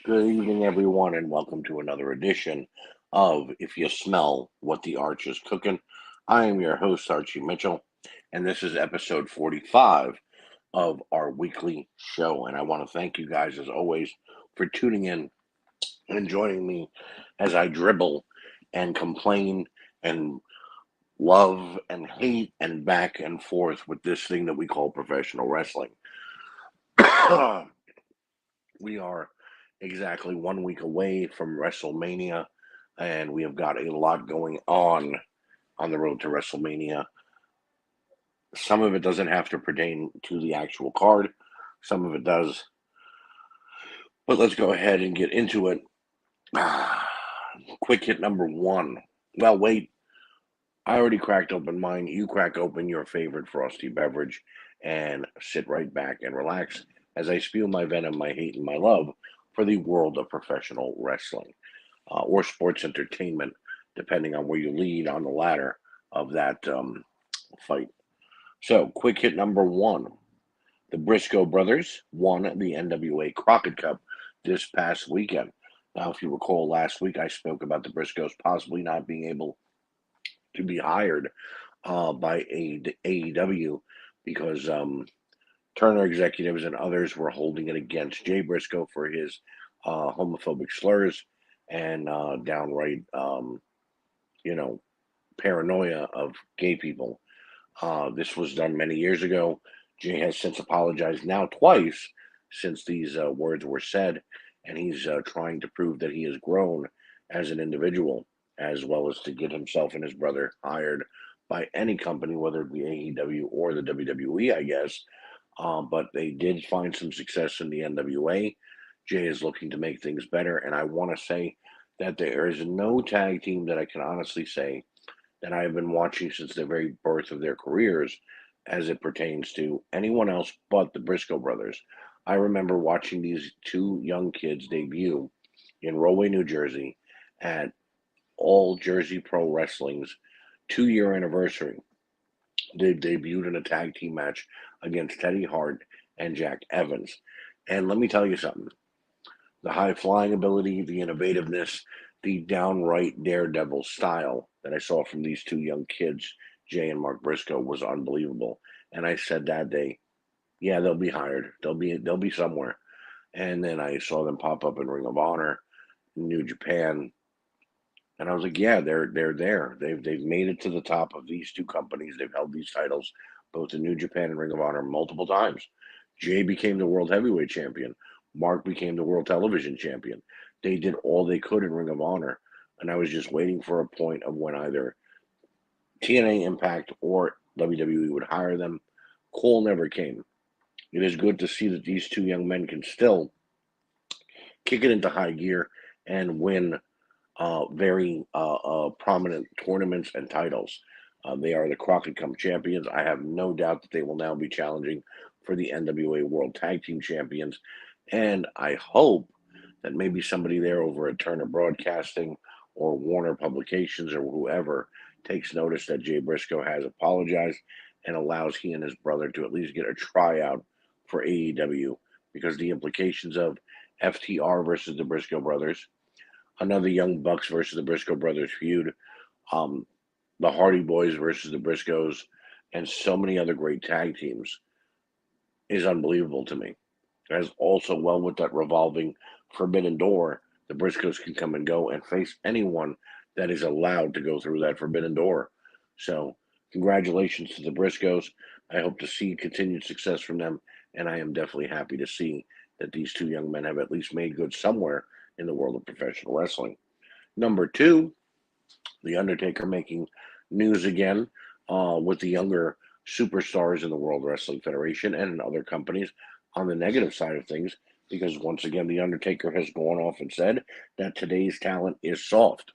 Good evening, everyone, and welcome to another edition of If You Smell What the Arch is Cooking. I am your host, Archie Mitchell, and this is episode 45 of our weekly show. And I want to thank you guys, as always, for tuning in and joining me as I dribble and complain and love and hate and back and forth with this thing that we call professional wrestling. We are exactly 1 week away from WrestleMania, and we have got a lot going on the road to WrestleMania. Some of it doesn't have to pertain to the actual card, some of it does. But let's go ahead and get into it. Quick hit number one. Well, wait, I already cracked open mine. You crack open your favorite frosty beverage and sit right back and relax as I spew my venom, my hate, and my love for the world of professional wrestling. Or sports entertainment, depending on where you lead on the ladder of that fight. So, quick hit number one. The Briscoe brothers won the NWA Crockett Cup this past weekend. Now, if you recall, last week I spoke about the Briscoes possibly not being able to be hired by AEW because Turner executives and others were holding it against Jay Briscoe for his homophobic slurs and downright, you know, paranoia of gay people. This was done many years ago. Jay has since apologized now twice since these words were said, and he's trying to prove that he has grown as an individual, as well as to get himself and his brother hired by any company, whether it be AEW or the WWE, I guess. But they did find some success in the NWA. Jay is looking to make things better, and I want to say that there is no tag team that I can honestly say that I have been watching since the very birth of their careers as it pertains to anyone else but the Briscoe brothers. I remember watching these two young kids debut in Rahway, New Jersey at All Jersey Pro Wrestling's 2 year anniversary. They debuted in a tag team match against Teddy Hart and Jack Evans. And let me tell you something, the high flying ability, the innovativeness, the downright daredevil style that I saw from these two young kids, Jay and Mark Briscoe, was unbelievable. And I said that day, yeah, they'll be hired. They'll be somewhere. And then I saw them pop up in Ring of Honor, New Japan, and I was like, yeah, they're there. They've made it to the top of these two companies. They've held these titles both in New Japan and Ring of Honor multiple times. Jay became the world heavyweight champion. Mark became the world television champion. They did all they could in Ring of Honor, and I was just waiting for a point of when either TNA Impact or WWE would hire them. Call never came. It is good to see that these two young men can still kick it into high gear and win very prominent tournaments and titles. They are the Crockett Cup champions. I have no doubt that they will now be challenging for the NWA World Tag Team Champions. And I hope that maybe somebody there over at Turner Broadcasting or Warner Publications or whoever takes notice that Jay Briscoe has apologized and allows he and his brother to at least get a tryout for AEW, because the implications of FTR versus the Briscoe brothers, another Young Bucks versus the Briscoe brothers feud, um, the Hardy Boys versus the Briscoes, and so many other great tag teams is unbelievable to me. As also well with that revolving forbidden door, the Briscoes can come and go and face anyone that is allowed to go through that forbidden door. So, congratulations to the Briscoes. I hope to see continued success from them, and I am definitely happy to see that these two young men have at least made good somewhere in the world of professional wrestling. Number two, The Undertaker making news again with the younger superstars in the World Wrestling Federation and in other companies on the negative side of things, because once again, The Undertaker has gone off and said that today's talent is soft.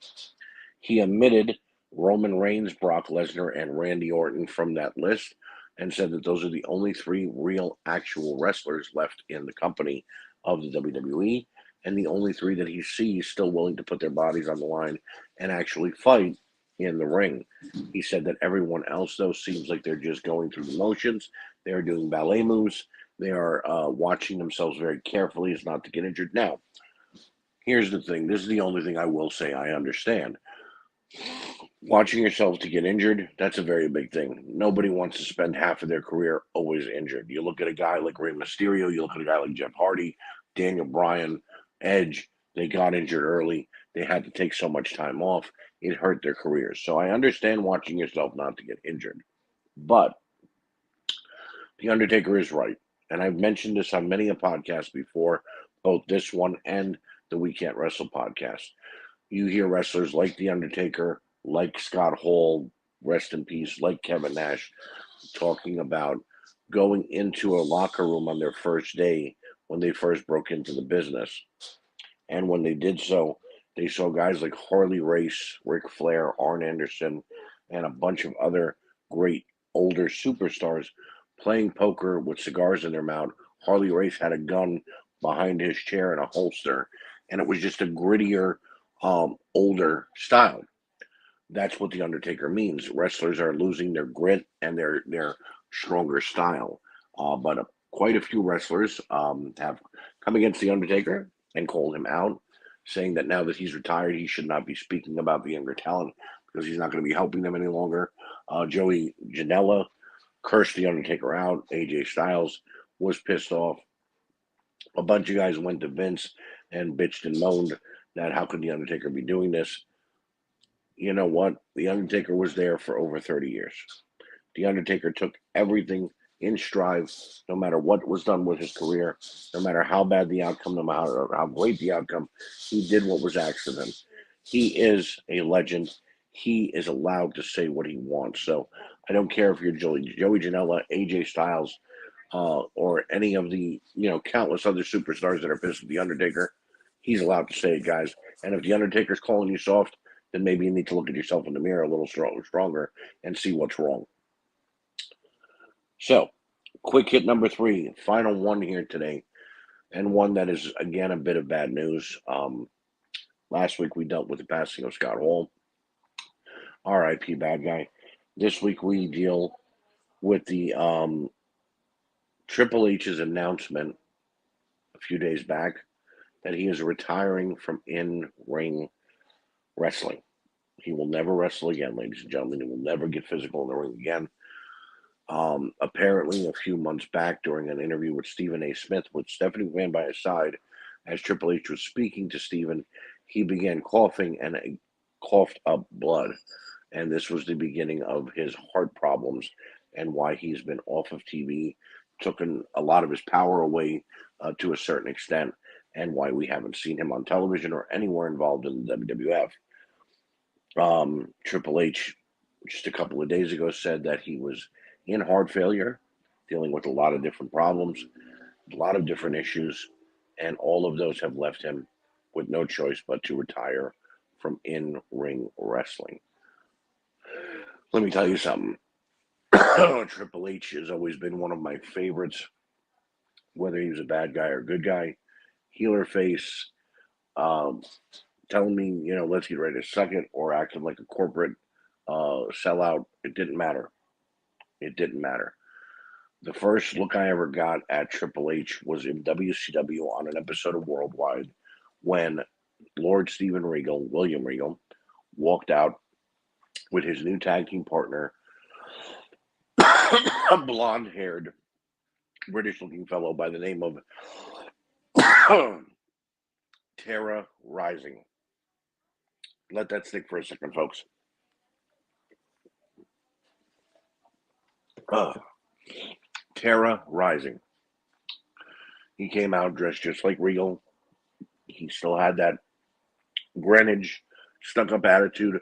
He omitted Roman Reigns, Brock Lesnar, and Randy Orton from that list and said that those are the only three real actual wrestlers left in the company of the WWE, and the only three that he sees still willing to put their bodies on the line and actually fight in the ring. He said that everyone else, though, seems like they're just going through the motions. They're doing ballet moves. They are watching themselves very carefully as not to get injured. Now, Here's the thing. This is the only thing I will say I understand. Watching yourself to get injured, that's a very big thing. Nobody wants to spend half of their career always injured. You look at a guy like Rey Mysterio, you look at a guy like Jeff Hardy, Daniel Bryan, Edge, they got injured early. They had to take so much time off. It hurt their careers. So I understand watching yourself not to get injured. But The Undertaker is right. And I've mentioned this on many a podcast before, both this one and the We Can't Wrestle podcast. You hear wrestlers like The Undertaker, like Scott Hall, rest in peace, like Kevin Nash, talking about going into a locker room on their first day when they first broke into the business. And when they did so, they saw guys like Harley Race, Ric Flair, Arn Anderson, and a bunch of other great older superstars playing poker with cigars in their mouth. Harley Race had a gun behind his chair in a holster, and it was just a grittier, older style. That's what the Undertaker means. Wrestlers are losing their grit and their stronger style. But quite a few wrestlers have come against the Undertaker and called him out, saying that now that he's retired, he should not be speaking about the younger talent because he's not going to be helping them any longer. Joey Janela cursed the Undertaker out. AJ Styles was pissed off. A bunch of guys went to Vince and bitched and moaned that how could the Undertaker be doing this? You know what? The Undertaker was there for over 30 years. The Undertaker took everything in stride, no matter what was done with his career, no matter how bad the outcome, no matter how great the outcome, he did what was asked of him. He is a legend. He is allowed to say what he wants. So I don't care if you're Joey Janela, AJ Styles, or any of the countless other superstars that are pissed at the Undertaker. He's allowed to say it, guys. And if the Undertaker's calling you soft, then maybe you need to look at yourself in the mirror a little stronger and see what's wrong. So, quick hit number 3, final one here today, and one that is again a bit of bad news. Last week we dealt with the passing of Scott Hall, R.I.P. bad guy. This week we deal with the Triple H's announcement a few days back that he is retiring from in-ring wrestling. He will never wrestle again, ladies and gentlemen. He will never get physical in the ring again. Apparently, a few months back, during an interview with Stephen A. Smith, with Stephanie McMahon by his side, as Triple H was speaking to Stephen, he began coughing and coughed up blood. And this was the beginning of his heart problems and why he's been off of TV, taken a lot of his power away to a certain extent, and why we haven't seen him on television or anywhere involved in the WWF. Triple H, just a couple of days ago, said that he was in heart failure, dealing with a lot of different problems, a lot of different issues, and all of those have left him with no choice but to retire from in-ring wrestling. Let me tell you something. Triple H has always been one of my favorites, whether he was a bad guy or a good guy, heel or face, telling me, let's get ready to suck it, or acting like a corporate sellout. It didn't matter. It didn't matter. The first look I ever got at Triple H was in WCW on an episode of Worldwide when Lord Steven Regal, William Regal, walked out with his new tag team partner, a blonde-haired, British-looking fellow by the name of Tara Rising. Let that stick for a second, folks. Tara Rising. He came out dressed just like Regal. He still had that Greenwich stuck-up attitude.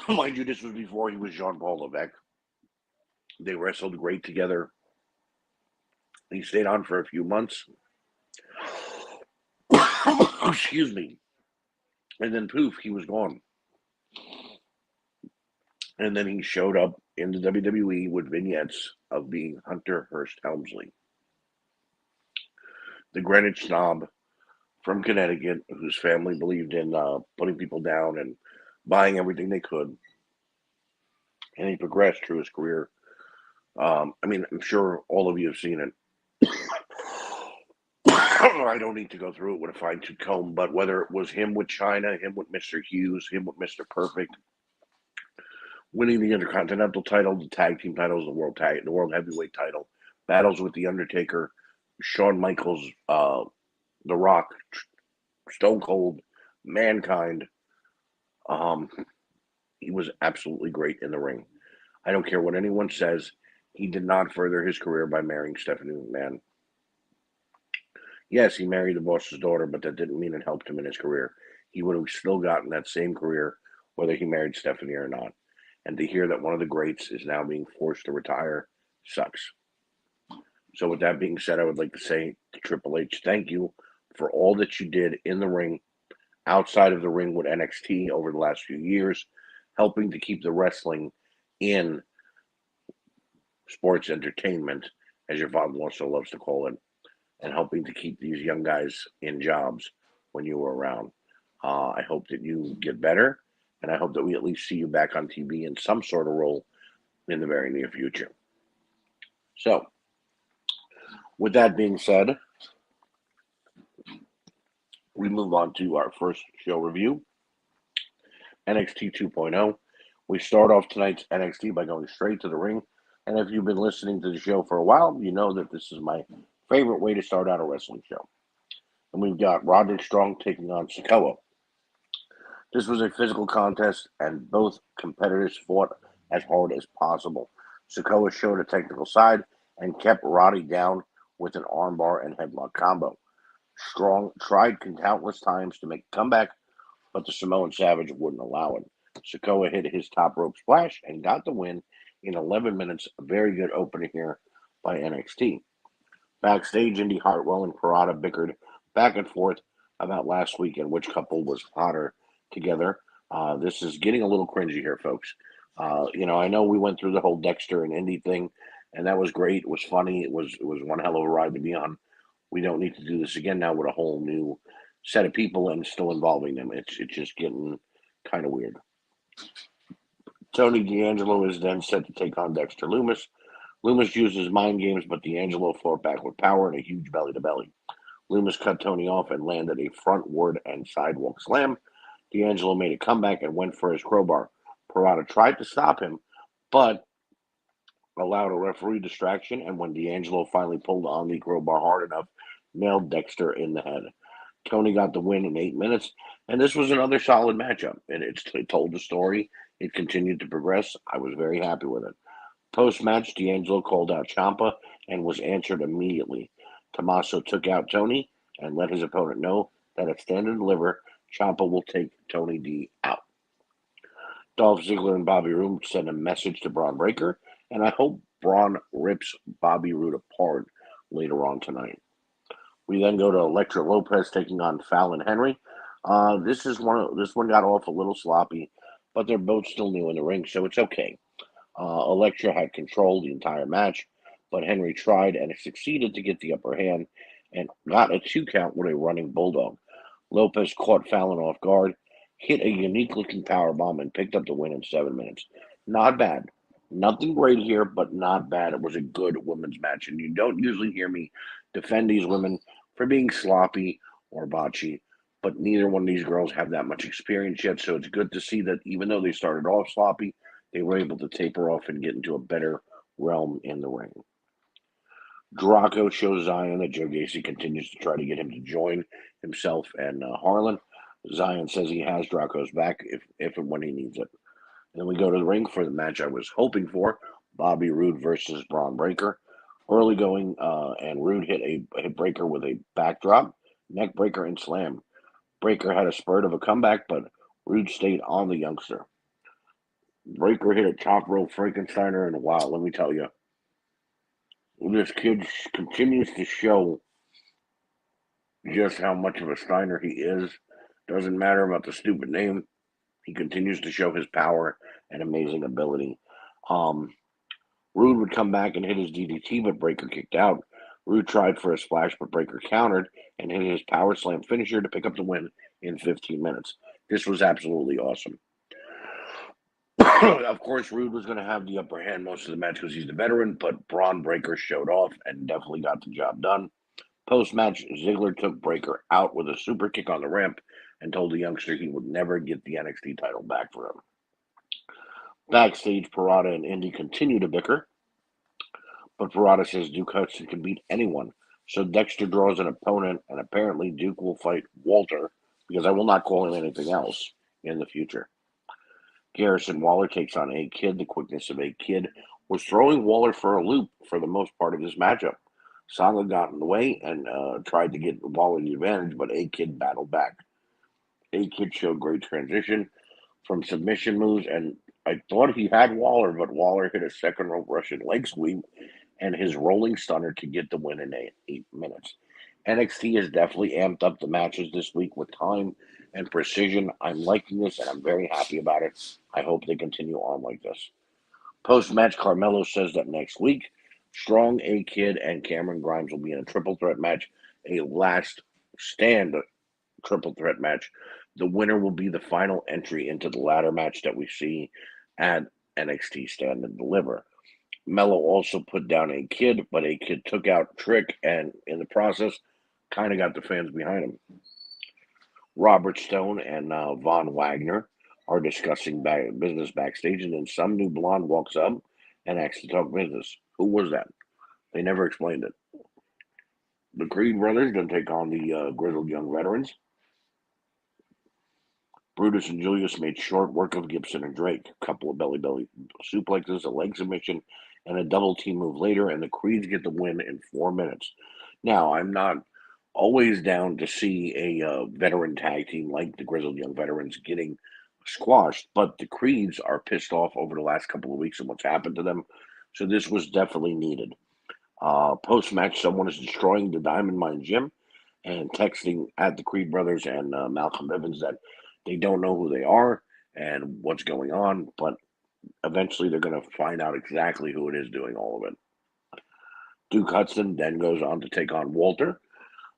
Mind you, this was before he was Jean-Paul Levesque. They wrestled great together. He stayed on for a few months. Excuse me. And then poof, he was gone. And then he showed up in the WWE with vignettes of being Hunter Hearst Helmsley, the Greenwich snob from Connecticut, whose family believed in putting people down and buying everything they could. And he progressed through his career. I'm sure all of you have seen it. I don't need to go through it with a fine-tooth comb, but whether it was him with China, him with Mr. Hughes, him with Mr. Perfect, winning the Intercontinental title, the tag team titles, the world heavyweight title, battles with the Undertaker, Shawn Michaels, The Rock, Stone Cold, Mankind. Um, he was absolutely great in the ring. I don't care what anyone says. He did not further his career by marrying Stephanie McMahon. Yes, he married the boss's daughter, but that didn't mean it helped him in his career. He would have still gotten that same career whether he married Stephanie or not. And to hear that one of the greats is now being forced to retire sucks. So, with that being said, I would like to say to Triple H, thank you for all that you did in the ring, outside of the ring with NXT over the last few years, helping to keep the wrestling in sports entertainment, as your father-in-law so loves to call it, and helping to keep these young guys in jobs when you were around. I hope that you get better, and I hope that we at least see you back on TV in some sort of role in the very near future. So, with that being said, we move on to our first show review, NXT 2.0. We start off tonight's NXT by going straight to the ring. And if you've been listening to the show for a while, you know that this is my favorite way to start out a wrestling show. And we've got Roderick Strong taking on Sikoa. This was a physical contest, and both competitors fought as hard as possible. Sikoa showed a technical side and kept Roddy down with an armbar and headlock combo. Strong tried countless times to make a comeback, but the Samoan Savage wouldn't allow it. Sikoa hit his top rope splash and got the win in 11 minutes. A very good opening here by NXT. Backstage, Indy Hartwell and Parada bickered back and forth about last week and which couple was hotter together. This is getting a little cringy here, folks. I know we went through the whole Dexter and Indy thing, and that was great. It was funny. It was one hell of a ride to be on. We don't need to do this again now with a whole new set of people and still involving them. It's just getting kind of weird. Tony D'Angelo is then set to take on Dexter Lumis. Lumis uses mind games, but D'Angelo fought back with power and a huge belly-to-belly. Lumis cut Tony off and landed a frontward and sidewalk slam. D'Angelo made a comeback and went for his crowbar. Parada tried to stop him, but allowed a referee distraction, and when D'Angelo finally pulled on the crowbar hard enough, nailed Dexter in the head. Tony got the win in 8 minutes, and this was another solid matchup. And it told the story. It continued to progress. I was very happy with it. Post-match, D'Angelo called out Ciampa and was answered immediately. Tommaso took out Tony and let his opponent know that at Stand and Deliver, Ciampa will take Tony D out. Dolph Ziggler and Bobby Roode sent a message to Braun Breaker, and I hope Braun rips Bobby Roode apart later on tonight. We then go to Elektra Lopez taking on Fallon Henry. This one got off a little sloppy, but they're both still new in the ring, so it's okay. Elektra had control the entire match, but Henry tried and succeeded to get the upper hand and got a 2 count with a running bulldog. Lopez caught Fallon off guard, hit a unique-looking powerbomb, and picked up the win in 7 minutes. Not bad. Nothing great here, but not bad. It was a good women's match, and you don't usually hear me defend these women for being sloppy or botchy, but neither one of these girls have that much experience yet, so it's good to see that even though they started off sloppy, they were able to taper off and get into a better realm in the ring. Draco shows Zion that Joe Gacy continues to try to get him to join himself and Harlan. Zion says he has Draco's back if and when he needs it. And then we go to the ring for the match I was hoping for, Bobby Roode versus Braun Breaker. Early going, and Roode hit a breaker with a backdrop, neck breaker, and slam. Breaker had a spurt of a comeback, but Roode stayed on the youngster. Breaker hit a top rope Frankensteiner, and wow, let me tell you, this kid continues to show just how much of a Steiner he is. Doesn't matter about the stupid name. He continues to show his power and amazing ability. Roode would come back and hit his DDT, but Breaker kicked out. Roode tried for a splash, but Breaker countered and hit his power slam finisher to pick up the win in 15 minutes. This was absolutely awesome. Of course, Roode was going to have the upper hand most of the match because he's the veteran, but Braun Breaker showed off and definitely got the job done. Post-match, Ziggler took Breakker out with a super kick on the ramp and told the youngster he would never get the NXT title back for him. Backstage, Parada and Indy continue to bicker, but Parada says Duke Hudson can beat anyone. So Dexter draws an opponent, and apparently Duke will fight Walter, because I will not call him anything else in the future. Garrison Waller takes on A-Kid. The quickness of A-Kid was throwing Waller for a loop for the most part of this matchup. Sanga got in the way and tried to get Waller the advantage, but A-Kid battled back. A-Kid showed great transition from submission moves, and I thought he had Waller, but Waller hit a second rope Russian leg sweep and his rolling stunner to get the win in 8 minutes. NXT has definitely amped up the matches this week with time and precision. I'm liking this, and I'm very happy about it. I hope they continue on like this. Post-match, Carmelo says that next week, Strong, A-Kid, and Cameron Grimes will be in a triple threat match, a last stand triple threat match. The winner will be the final entry into the ladder match that we see at NXT Stand and Deliver. Mello also put down A-Kid, but A-Kid took out Trick, and in the process, kind of got the fans behind him. Robert Stone and Von Wagner are discussing business backstage, and then some new blonde walks up and asks to talk business. Who was that? They never explained it. The Creed brothers going to take on the grizzled young veterans. Brutus and Julius made short work of Gibson and Drake. A couple of belly suplexes, a leg submission, and a double team move later, and the Creeds get the win in 4 minutes. Now, I'm not always down to see a veteran tag team like the Grizzled Young Veterans getting squashed, but the Creeds are pissed off over the last couple of weeks and what's happened to them, so this was definitely needed. Post-match, someone is destroying the Diamond Mine gym and texting at the Creed brothers and Malcolm Evans that they don't know who they are and what's going on, but eventually they're going to find out exactly who it is doing all of it. Duke Hudson then goes on to take on Walter.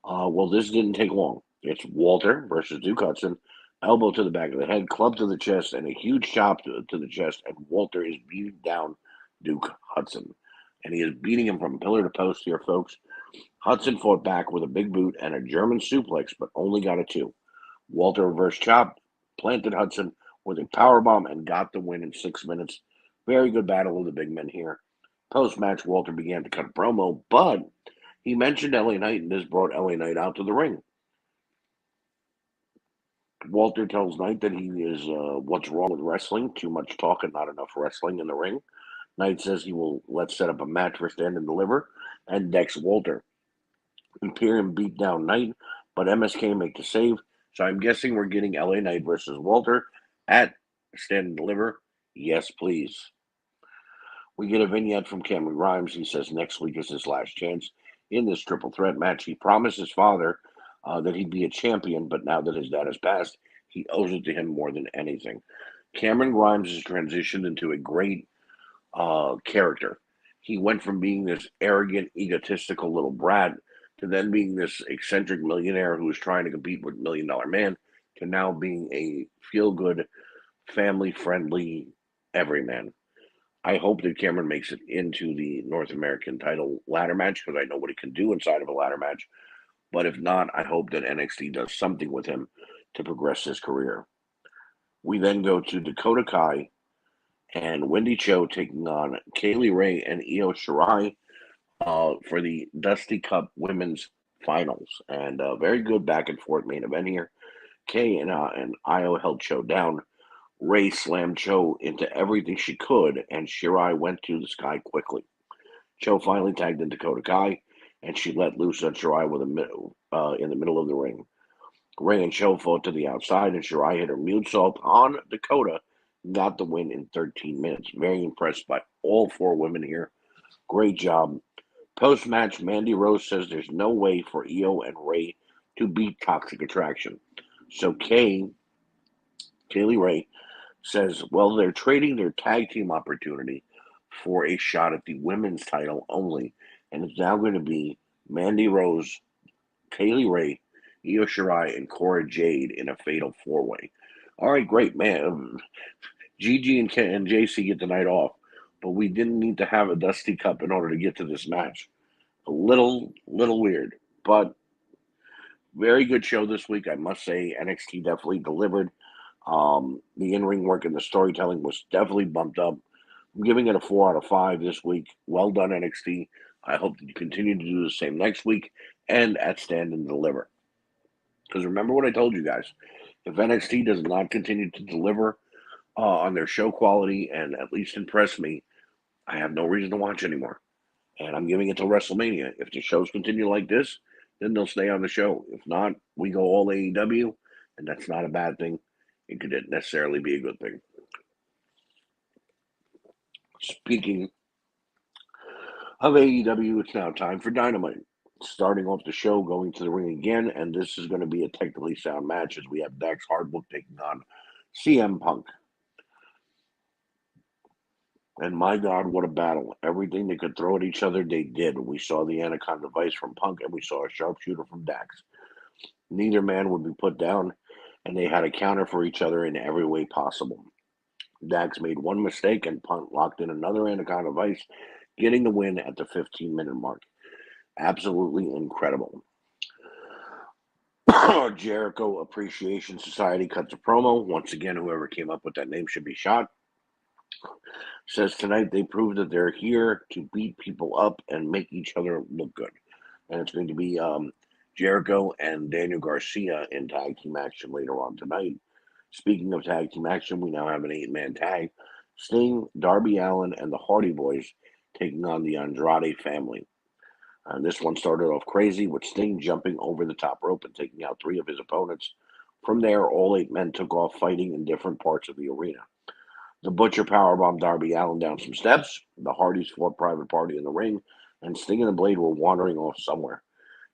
Well, this didn't take long. It's Walter versus Duke Hudson. Elbow to the back of the head, club to the chest, and a huge chop to the chest, and Walter is beating down Duke Hudson. And he is beating him from pillar to post here, folks. Hudson fought back with a big boot and a German suplex, but only got a 2. Walter reverse chop, planted Hudson with a powerbomb, and got the win in 6 minutes. Very good battle of the big men here. Post-match, Walter began to cut a promo, but he mentioned LA Knight, and this brought LA Knight out to the ring. Walter tells Knight that he is what's wrong with wrestling, too much talk and not enough wrestling in the ring. Knight says he will let's set up a match for Stand and Deliver, and decks Walter. Imperium beat down Knight, but MSK make the save, so I'm guessing we're getting LA Knight versus Walter at Stand and Deliver. Yes, please. We get a vignette from Cameron Grimes. He says next week is his last chance in this triple threat match. He promised his father that he'd be a champion, but now that his dad has passed, he owes it to him more than anything. Cameron Grimes has transitioned into a great character. He went from being this arrogant, egotistical little brat to then being this eccentric millionaire who was trying to compete with $1 Million Man to now being a feel-good, family-friendly everyman. I hope that Cameron makes it into the North American title ladder match because I know what he can do inside of a ladder match. But if not, I hope that NXT does something with him to progress his career. We then go to Dakota Kai and Wendy Cho taking on Kaylee Ray and Io Shirai for the Dusty Cup Women's Finals. And a very good back and forth main event here. Kay and Io held Cho down. Ray slammed Cho into everything she could, and Shirai went to the sky quickly. Cho finally tagged in Dakota Kai, and she let loose on Shirai in the middle of the ring. Ray and Cho fought to the outside, and Shirai hit her moonsault on Dakota, got the win in 13 minutes. Very impressed by all 4 women here. Great job. Post-match, Mandy Rose says there's no way for Io and Ray to beat Toxic Attraction. So Kaylee Ray says, well, they're trading their tag team opportunity for a shot at the women's title only. And it's now going to be Mandy Rose, Kaylee Ray, Io Shirai, and Cora Jade in a fatal 4-way. All right, great, man. Gigi and JC get the night off, but we didn't need to have a Dusty Cup in order to get to this match. A little weird. But very good show this week, I must say. NXT definitely delivered. The in-ring work and the storytelling was definitely bumped up. I'm giving it a 4 out of 5 this week. Well done, NXT. I hope that you continue to do the same next week and at Stand and Deliver. Because remember what I told you guys. If NXT does not continue to deliver on their show quality and at least impress me, I have no reason to watch anymore. And I'm giving it till WrestleMania. If the shows continue like this, then they'll stay on the show. If not, we go all AEW, and that's not a bad thing. It could necessarily be a good thing. Speaking of AEW, it's now time for Dynamite. Starting off the show, going to the ring again, and this is going to be a technically sound match as we have Dax Harwood taking on CM Punk. And my God, what a battle. Everything they could throw at each other, they did. We saw the Anaconda Vice from Punk, and we saw a sharpshooter from Dax. Neither man would be put down, and they had a counter for each other in every way possible. Dax made one mistake, and Punk locked in another Anaconda Vice, getting the win at the 15-minute mark. Absolutely incredible. Jericho Appreciation Society cuts a promo. Once again, whoever came up with that name should be shot. Says tonight they proved that they're here to beat people up and make each other look good. And it's going to be Jericho and Daniel Garcia in tag team action later on tonight. Speaking of tag team action, we now have an 8-man tag. Sting, Darby Allin, and the Hardy Boys taking on the Andrade family. This one started off crazy with Sting jumping over the top rope and taking out 3 of his opponents. From there, all 8 men took off fighting in different parts of the arena. The Butcher powerbombed Darby Allin down some steps. The Hardys fought Private Party in the ring, and Sting and the Blade were wandering off somewhere.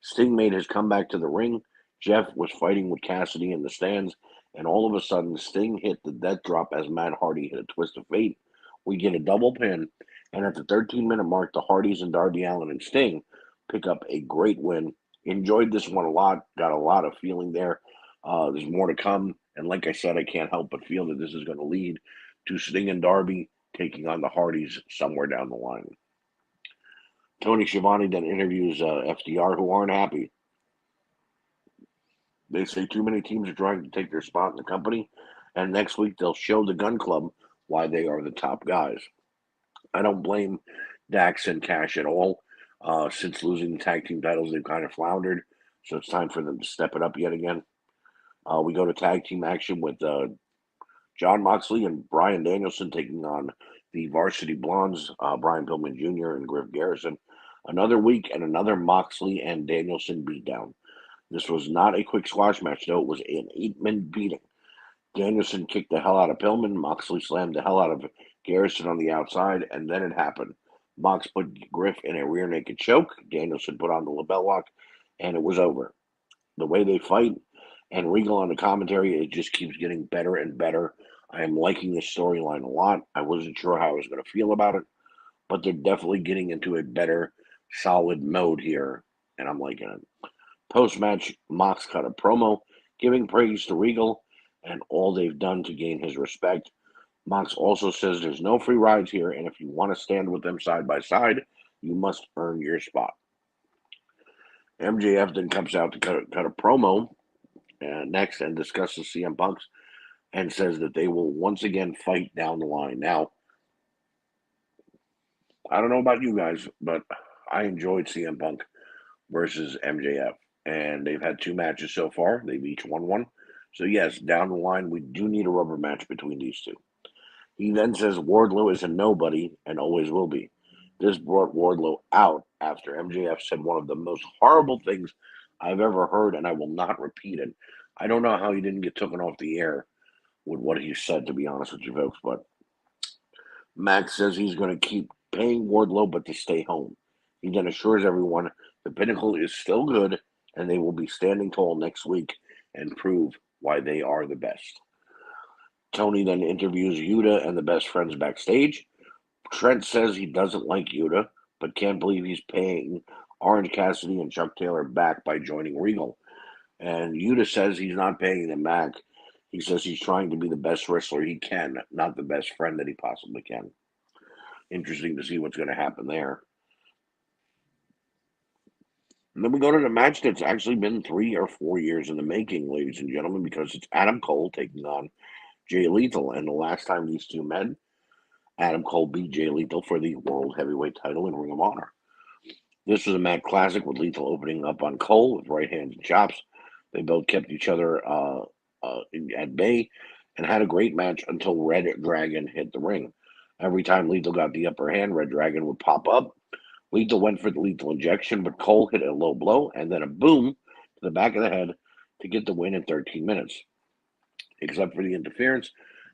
Sting made his comeback to the ring. Jeff was fighting with Cassidy in the stands, and all of a sudden, Sting hit the death drop as Matt Hardy hit a twist of fate. We get a double pin, and at the 13-minute mark, the Hardys and Darby Allin and Sting pick up a great win. Enjoyed this one a lot. Got a lot of feeling there. There's more to come, and like I said, I can't help but feel that this is going to lead to Sting and Darby taking on the Hardys somewhere down the line. Tony Schiavone then interviews FDR, who aren't happy. They say too many teams are trying to take their spot in the company, and next week they'll show the Gun Club why they are the top guys. I don't blame Dax and Cash at all. Since losing the tag team titles, they've kind of floundered, so it's time for them to step it up yet again. We go to tag team action with Jon Moxley and Bryan Danielson taking on the Varsity Blondes, Brian Pillman Jr. and Griff Garrison. Another week and another Moxley and Danielson beatdown. This was not a quick squash match, though. It was an 8-minute beating. Danielson kicked the hell out of Pillman. Moxley slammed the hell out of Garrison on the outside, and then it happened. Mox put Griff in a rear naked choke. Danielson put on the label lock, and it was over. The way they fight, and Regal on the commentary, it just keeps getting better and better. I am liking this storyline a lot. I wasn't sure how I was going to feel about it, but they're definitely getting into a better, solid mode here, and I'm liking it. Post-match, Mox cut a promo, giving praise to Regal and all they've done to gain his respect. Mox also says there's no free rides here, and if you want to stand with them side by side, you must earn your spot. MJF then comes out to cut a promo next and discusses CM Punk's and says that they will once again fight down the line. Now, I don't know about you guys, but I enjoyed CM Punk versus MJF, and they've had 2 matches so far. They've each won one. So, yes, down the line, we do need a rubber match between these two. He then says Wardlow is a nobody and always will be. This brought Wardlow out after MJF said one of the most horrible things I've ever heard, and I will not repeat it. I don't know how he didn't get taken off the air with what he said, to be honest with you folks, but Max says he's going to keep paying Wardlow, but to stay home. He then assures everyone the Pinnacle is still good, and they will be standing tall next week and prove why they are the best. Tony then interviews Yuta and the best friends backstage. Trent says he doesn't like Yuta, but can't believe he's paying Orange Cassidy and Chuck Taylor back by joining Regal. And Yuta says he's not paying them back. He says he's trying to be the best wrestler he can, not the best friend that he possibly can. Interesting to see what's going to happen there. And then we go to the match that's actually been 3 or 4 years in the making, ladies and gentlemen, because it's Adam Cole taking on Jay Lethal. And the last time these two met, Adam Cole beat Jay Lethal for the World Heavyweight title in Ring of Honor. This was a Matt Classic with Lethal opening up on Cole with right hands and chops. They both kept each other at bay and had a great match until Red Dragon hit the ring. Every time Lethal got the upper hand, Red Dragon would pop up. Lethal went for the lethal injection, but Cole hit a low blow and then a boom to the back of the head to get the win in 13 minutes. Except for the interference,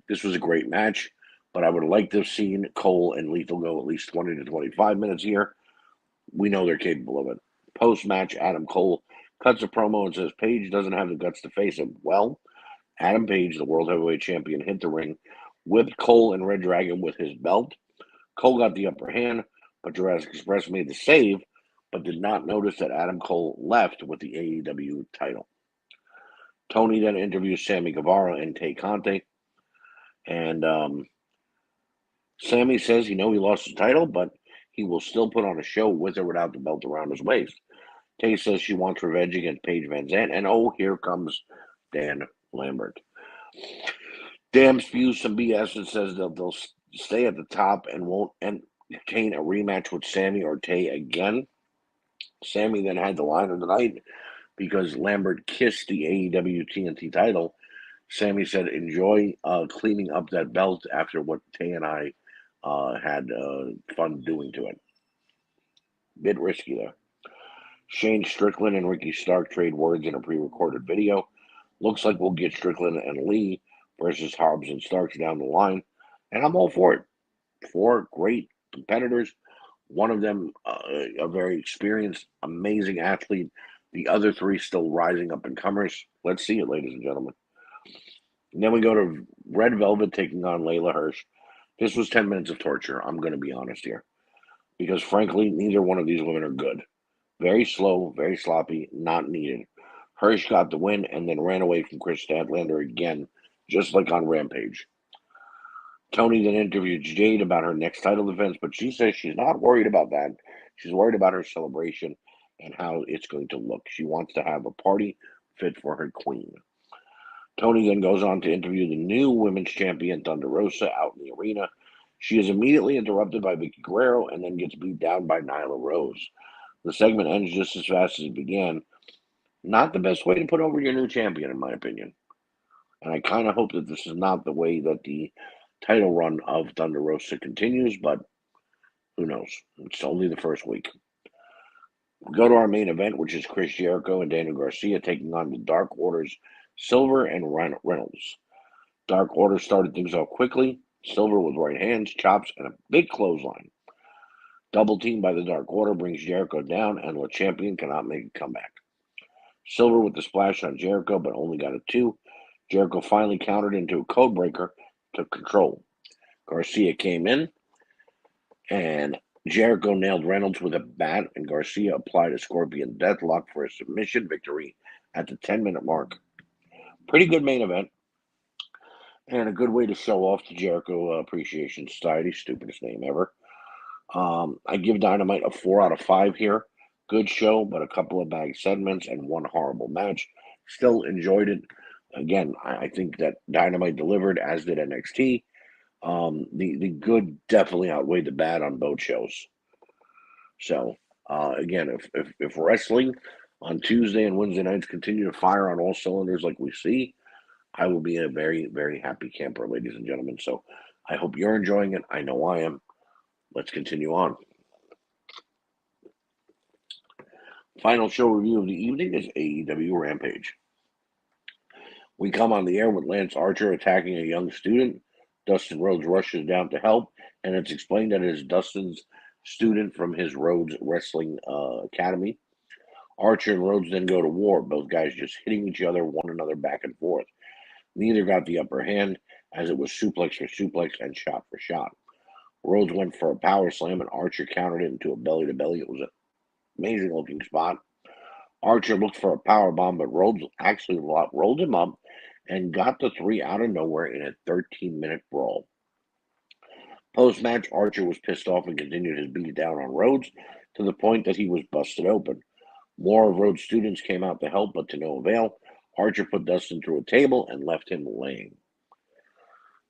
this was a great match, but I would like to have seen Cole and Lethal go at least 20 to 25 minutes here. We know they're capable of it. Post match, Adam Cole cuts a promo and says Page doesn't have the guts to face him. Well, Adam Page, the World Heavyweight Champion, hit the ring, whipped Cole and Red Dragon with his belt. Cole got the upper hand, but Jurassic Express made the save, but did not notice that Adam Cole left with the AEW title. Tony then interviews Sammy Guevara and Tay Conte, and Sammy says he lost his title, but he will still put on a show with or without the belt around his waist. Tay says she wants revenge against Paige Van Zandt, and oh, here comes Dan Lambert. Dan spews some BS and says they'll stay at the top and won't entertain a rematch with Sammy or Tay again. Sammy then had the line of the night because Lambert kissed the AEW TNT title. Sammy said, enjoy cleaning up that belt after what Tay and I had fun doing to it. Bit risky there. Shane Strickland and Ricky Stark trade words in a pre-recorded video. Looks like we'll get Strickland and Lee versus Hobbs and Starks down the line, and I'm all for it. 4 great competitors. One of them a very experienced, amazing athlete. The other 3 still rising up and comers. Let's see it, ladies and gentlemen. And then we go to Red Velvet taking on Layla Hirsch. This was 10 minutes of torture. I'm going to be honest here. Because frankly, neither one of these women are good. Very slow, very sloppy, not needed. Hirsch got the win and then ran away from Chris Statlander again, just like on Rampage. Tony then interviewed Jade about her next title defense, but she says she's not worried about that. She's worried about her celebration and how it's going to look. She wants to have a party fit for her queen. Tony then goes on to interview the new women's champion, Thunder Rosa, out in the arena. She is immediately interrupted by Vicky Guerrero and then gets beat down by Nyla Rose. The segment ends just as fast as it began. Not the best way to put over your new champion, in my opinion. And I kind of hope that this is not the way that the title run of Thunder Rosa continues, but who knows? It's only the first week. We go to our main event, which is Chris Jericho and Daniel Garcia taking on the Dark Order's Silver and Reynolds. Dark Order started things off quickly. Silver with right hands, chops, and a big clothesline. Double team by the Dark Order brings Jericho down, and Le Champion cannot make a comeback. Silver with the splash on Jericho, but only got a 2. Jericho finally countered into a code breaker, took control. Garcia came in, and Jericho nailed Reynolds with a bat, and Garcia applied a Scorpion Deathlock for a submission victory at the 10-minute mark. Pretty good main event, and a good way to show off the Jericho Appreciation Society, stupidest name ever. I give Dynamite a 4 out of 5 here. Good show, but a couple of bad segments and one horrible match. Still enjoyed it. Again, I think that Dynamite delivered, as did NXT. The good definitely outweighed the bad on both shows. So, again, if wrestling on Tuesday and Wednesday nights continue to fire on all cylinders like we see, I will be a very, very happy camper, ladies and gentlemen. So I hope you're enjoying it. I know I am. Let's continue on. Final show review of the evening is AEW Rampage. We come on the air with Lance Archer attacking a young student. Dustin Rhodes rushes down to help, and it's explained that it is Dustin's student from his Rhodes Wrestling Academy. Archer and Rhodes then go to war, both guys just hitting one another back and forth. Neither got the upper hand, as it was suplex for suplex and shot for shot. Rhodes went for a power slam, and Archer countered it into a belly-to-belly. It was an amazing-looking spot. Archer looked for a power bomb, but Rhodes actually rolled him up and got the 3 out of nowhere in a 13-minute brawl. Post-match, Archer was pissed off and continued his beat down on Rhodes to the point that he was busted open. More of Rhodes' students came out to help, but to no avail. Archer put Dustin through a table and left him laying.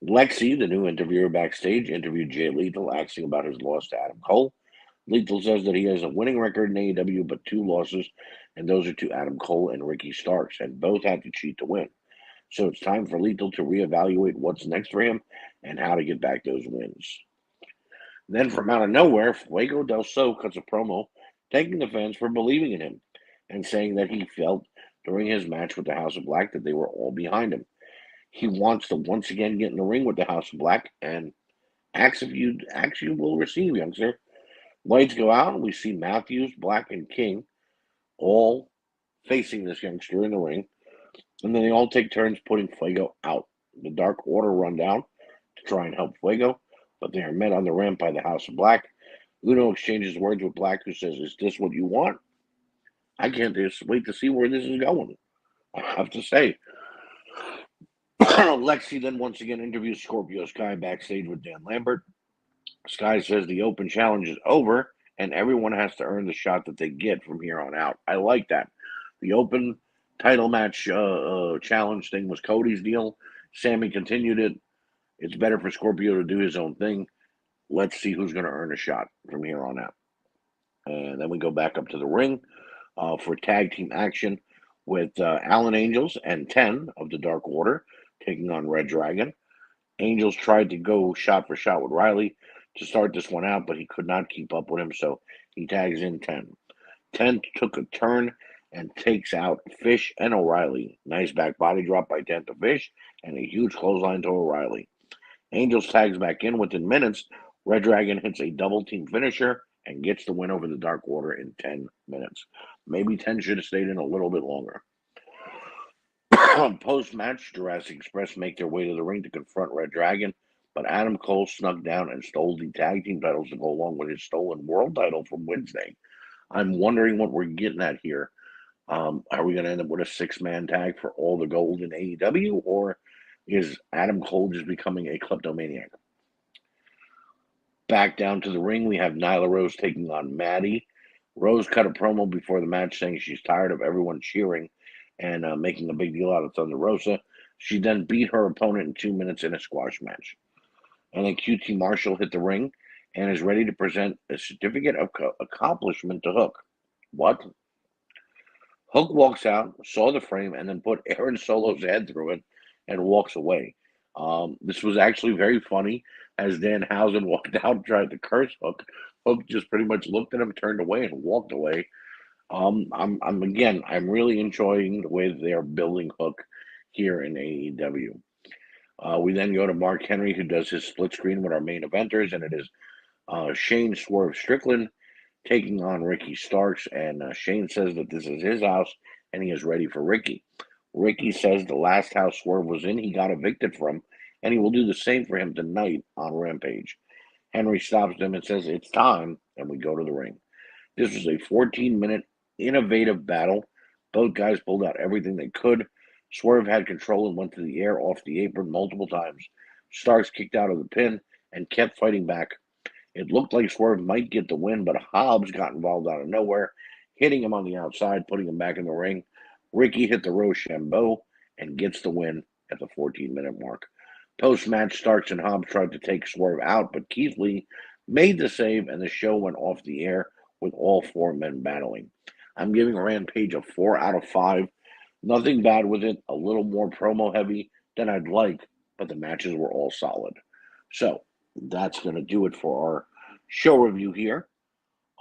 Lexi, the new interviewer backstage, interviewed Jay Lethal, asking about his loss to Adam Cole. Lethal says that he has a winning record in AEW, but 2 losses, and those are to Adam Cole and Ricky Starks, and both had to cheat to win. So it's time for Lethal to reevaluate what's next for him and how to get back those wins. Then from out of nowhere, Fuego del Sol cuts a promo thanking the fans for believing in him and saying that he felt during his match with the House of Black that they were all behind him. He wants to once again get in the ring with the House of Black and asks if you actually will receive, youngster. Lights go out, and we see Matthews, Black, and King all facing this youngster in the ring, and then they all take turns putting Fuego out. The Dark Order run down to try and help Fuego, but they are met on the ramp by the House of Black. Uno exchanges words with Black, who says, "Is this what you want?" I can't just wait to see where this is going. I have to say. Lexi then once again interviews Scorpio Sky backstage with Dan Lambert. Sky says the open challenge is over and everyone has to earn the shot that they get from here on out. I like that. The open title match challenge thing was Cody's deal. Sammy continued it. It's better for Scorpio to do his own thing. Let's see who's going to earn a shot from here on out. And then we go back up to the ring for tag team action with Alan Angels and 10 of the Dark Order taking on Red Dragon. Angels tried to go shot for shot with Riley to start this one out, but he could not keep up with him, so he tags in 10. 10 took a turn and takes out Fish and O'Reilly. Nice back body drop by 10 to Fish and a huge clothesline to O'Reilly. Angels tags back in within minutes. Red Dragon hits a double team finisher and gets the win over the Dark Order in 10 minutes. Maybe 10 should have stayed in a little bit longer. Post-match, Jurassic Express make their way to the ring to confront Red Dragon, but Adam Cole snuck down and stole the tag team titles to go along with his stolen world title from Wednesday. I'm wondering what we're getting at here. Are we going to end up with a 6-man tag for all the gold in AEW, or is Adam Cole just becoming a kleptomaniac? Back down to the ring, we have Nyla Rose taking on Maddie. Rose cut a promo before the match saying she's tired of everyone cheering and making a big deal out of Thunder Rosa. She then beat her opponent in 2 minutes in a squash match. And then QT Marshall hit the ring and is ready to present a certificate of accomplishment to Hook. What? Hook walks out, saw the frame, and then put Aaron Solo's head through it and walks away. This was actually very funny as Danhausen walked out and tried to curse Hook. Hook just pretty much looked at him, turned away, and walked away. I'm really enjoying the way that they are building Hook here in AEW. We then go to Mark Henry, who does his split screen with our main eventers, and it is Shane Swerve Strickland taking on Ricky Starks, and Shane says that this is his house and he is ready for Ricky. Ricky says the last house Swerve was in, he got evicted from, and he will do the same for him tonight on Rampage. Henry stops him and says it's time, and we go to the ring. This was a 14-minute innovative battle. Both guys pulled out everything they could. Swerve had control and went to the air off the apron multiple times. Starks kicked out of the pin and kept fighting back. It looked like Swerve might get the win, but Hobbs got involved out of nowhere, hitting him on the outside, putting him back in the ring. Ricky hit the Rochambeau and gets the win at the 14-minute mark. Post-match, Starks and Hobbs tried to take Swerve out, but Keith Lee made the save, and the show went off the air with all 4 men battling. I'm giving Rampage a 4 out of 5. Nothing bad with it, a little more promo heavy than I'd like, but the matches were all solid. So that's going to do it for our show review here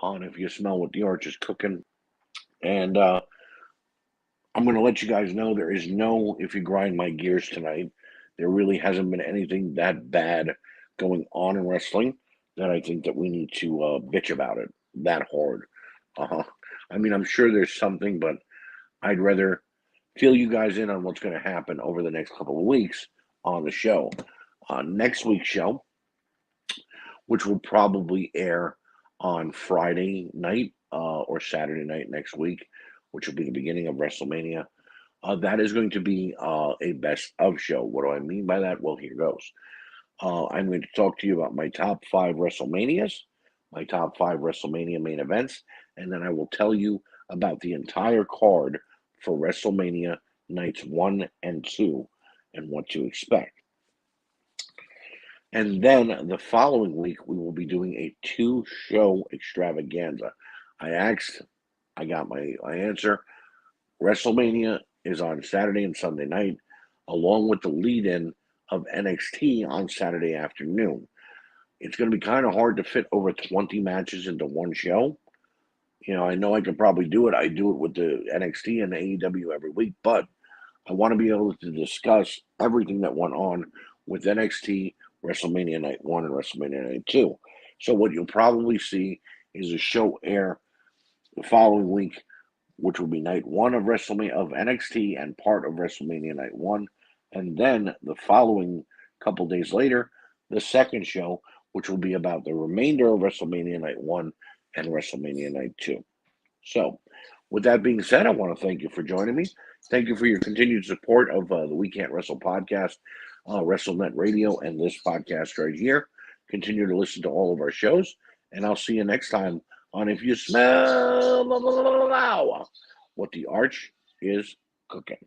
on If You Smell What the Arch is Cooking. And I'm going to let you guys know there is no If You Grind My Gears tonight. There really hasn't been anything that bad going on in wrestling that I think that we need to bitch about it that hard. I mean, I'm sure there's something, but I'd rather fill you guys in on what's going to happen over the next couple of weeks on the show. Next week's show, which will probably air on Friday night or Saturday night next week, which will be the beginning of WrestleMania. That is going to be a best of show. What do I mean by that? Well, here goes. I'm going to talk to you about my top 5 WrestleManias, my top 5 WrestleMania main events, and then I will tell you about the entire card for WrestleMania nights 1 and 2 and what to expect. And then the following week, we will be doing a 2-show extravaganza. I got my answer. WrestleMania is on Saturday and Sunday night, along with the lead in of NXT on Saturday afternoon. It's going to be kind of hard to fit over 20 matches into one show. I know I could probably do it. I do it with the NXT and the AEW every week, but I want to be able to discuss everything that went on with NXT, WrestleMania Night 1 and WrestleMania Night 2. So what you'll probably see is a show air the following week, which will be Night 1 of NXT and part of WrestleMania Night 1. And then the following couple days later, the second show, which will be about the remainder of WrestleMania Night 1 and WrestleMania Night 2. So, with that being said, I want to thank you for joining me. Thank you for your continued support of the We Can't Wrestle podcast, WrestleNet Radio, and this podcast right here. Continue to listen to all of our shows, and I'll see you next time on If You Smell what the Arch is Cooking.